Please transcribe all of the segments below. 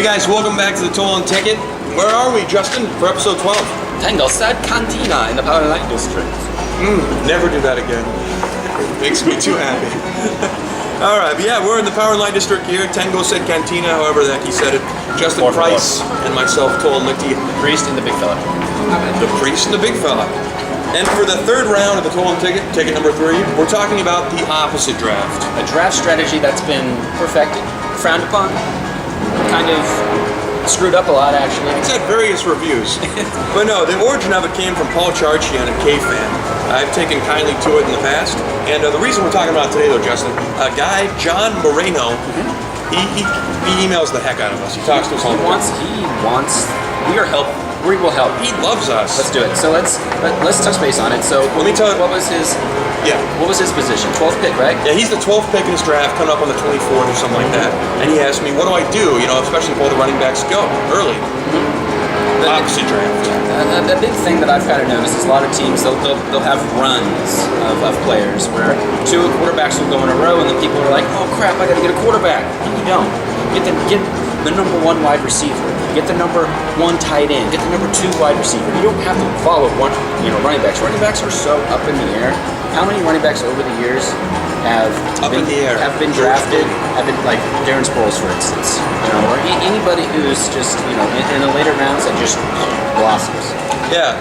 Hey guys, welcome back to the Tolan Ticket. Where are we, Justin, for episode 12? Tango Sad Cantina in the Power Light District. Never do that again. Makes me too happy. Alright, but yeah, we're in the Power Light District here. Tango said Cantina, however the heck he said it. Justin Price and myself, Tolan Ticket. Priest and the big fella. The priest and the big fella. And for the third round of the Tolan Ticket, ticket number 3, we're talking about the opposite draft. A draft strategy that's been perfected, frowned upon, kind of screwed up a lot actually. It's had various reviews. But no, the origin of it came from Paul Charchian at K-Fan. I've taken kindly to it in the past. And the reason we're talking about it today though, Justin, a guy, John Moreno, he emails the heck out of us. He talks to us all the time. He wants, we will help. He loves us. Let's do it. So let's touch base on it. So let me tell you, what was his position? 12th pick, right? Yeah, he's the 12th pick in his draft, coming up on the 24th or something like that. And he asked me, what do I do? You know, especially if all the running backs go early. Opposite draft. The big thing that I've kind of noticed is a lot of teams, they'll have runs of players where 2 quarterbacks will go in a row and then people are like, oh crap, I got to get a quarterback. No, you don't. Get the number 1 wide receiver. Get the number 1 tight end. Get the number 2 wide receiver. You don't have to follow running backs. Running backs are so up in the air. How many running backs over the years have been drafted? Have been like Darren Sproles, for instance, or anybody who's just in the later rounds that just blossoms. Yeah,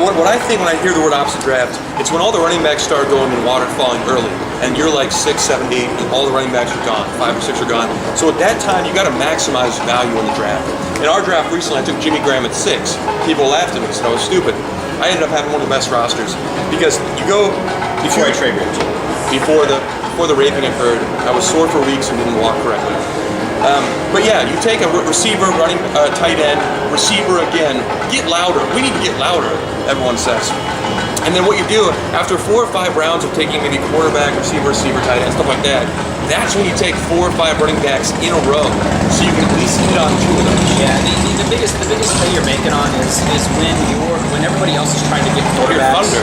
what I think when I hear the word opposite draft, it's when all the running backs start going in water falling early, and you're like 6, 7, 8, and all the running backs are gone, 5 or 6 are gone. So at that time, you got to maximize value in the draft. In our draft recently, I took Jimmy Graham at 6. People laughed at me, said I was stupid. I ended up having one of the best rosters because you go before the raping occurred. I was sore for weeks and didn't walk correctly. But yeah, you take a receiver, running tight end, receiver again, get louder. We need to get louder, everyone says. And then what you do, after 4 or 5 rounds of taking maybe quarterback, receiver, tight end, stuff like that, that's when you take 4 or 5 running backs in a row, so you can at least hit on 2 of them. Yeah, the biggest play you're making on is when everybody else is trying to get quarterbacks.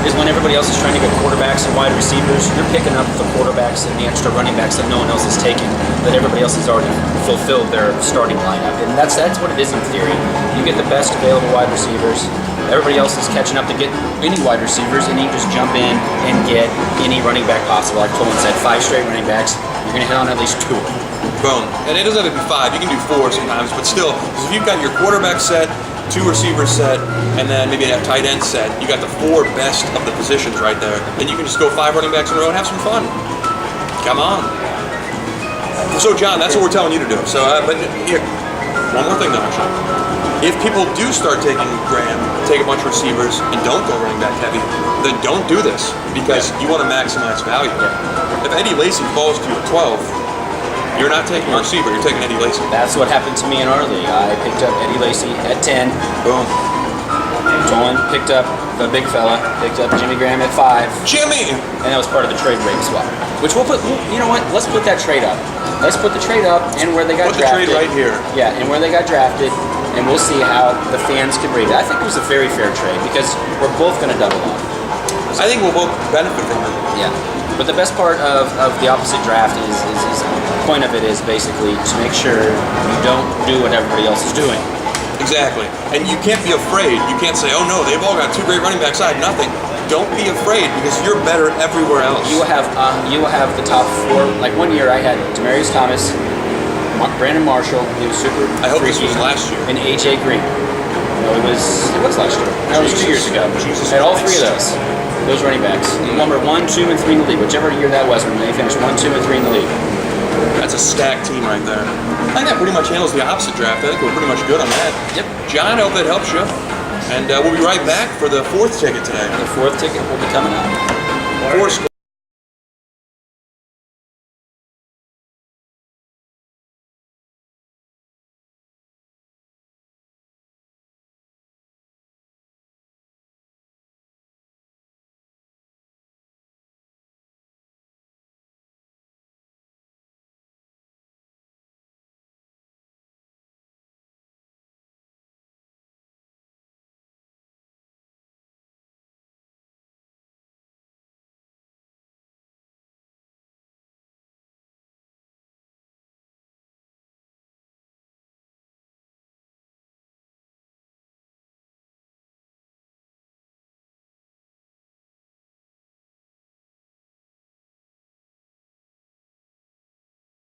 Is when everybody else is trying to get quarterbacks and wide receivers, you're picking up the quarterbacks and the extra running backs that no one else is taking, that everybody else has already fulfilled their starting lineup. And that's what it is in theory. You get the best available wide receivers, everybody else is catching up to get any wide receivers, and you just jump in and get any running back possible. Like Tolan said, 5 straight running backs, you're going to hit on at least 2. Boom. And it doesn't have to be 5, you can do 4 sometimes, but still, because if you've got your quarterback set, 2 receivers set, and then maybe a tight end set, you got the 4 best of the positions right there. Then you can just go 5 running backs in a row and have some fun. Come on. So John, that's what we're telling you to do. So, but here, one more thing though, actually. If people do start taking Graham, take a bunch of receivers, and don't go running back heavy, then don't do this, because you want to maximize value. If Eddie Lacy falls to you at 12, you're not taking a receiver, you're taking Eddie Lacy. That's what happened to me in our league. I picked up Eddie Lacy at 10. Boom. Tolan picked up the big fella, picked up Jimmy Graham at 5. Jimmy! And that was part of the trade rate swap. Which you know what, let's put that trade up. Let's put the trade up and where they got drafted. Put the trade right here. Yeah, and where they got drafted, and we'll see how the fans could rate it. I think it was a very fair trade because we're both going to double up. I think we'll both benefit from it. Yeah. But the best part of the opposite draft is the point of it is basically to make sure you don't do what everybody else is doing. Exactly. And you can't be afraid. You can't say, oh no, they've all got 2 great running backs, I have nothing. Don't be afraid because you're better everywhere else. You will have the top 4. Like one year I had Demaryius Thomas, Brandon Marshall, he was super I hope freaky, this was last year. And AJ Green. No, it was last year. That was 2 years ago. I had all 3 of those running backs. Number 1, 2, and 3 in the league. Whichever year that was when they finished 1, 2, and 3 in the league. That's a stacked team right there. I think that pretty much handles the opposite draft. I think we're pretty much good on that. Yep. John, I hope that helps you. And we'll be right back for the 4th ticket today. The 4th ticket will be coming up. 4 score.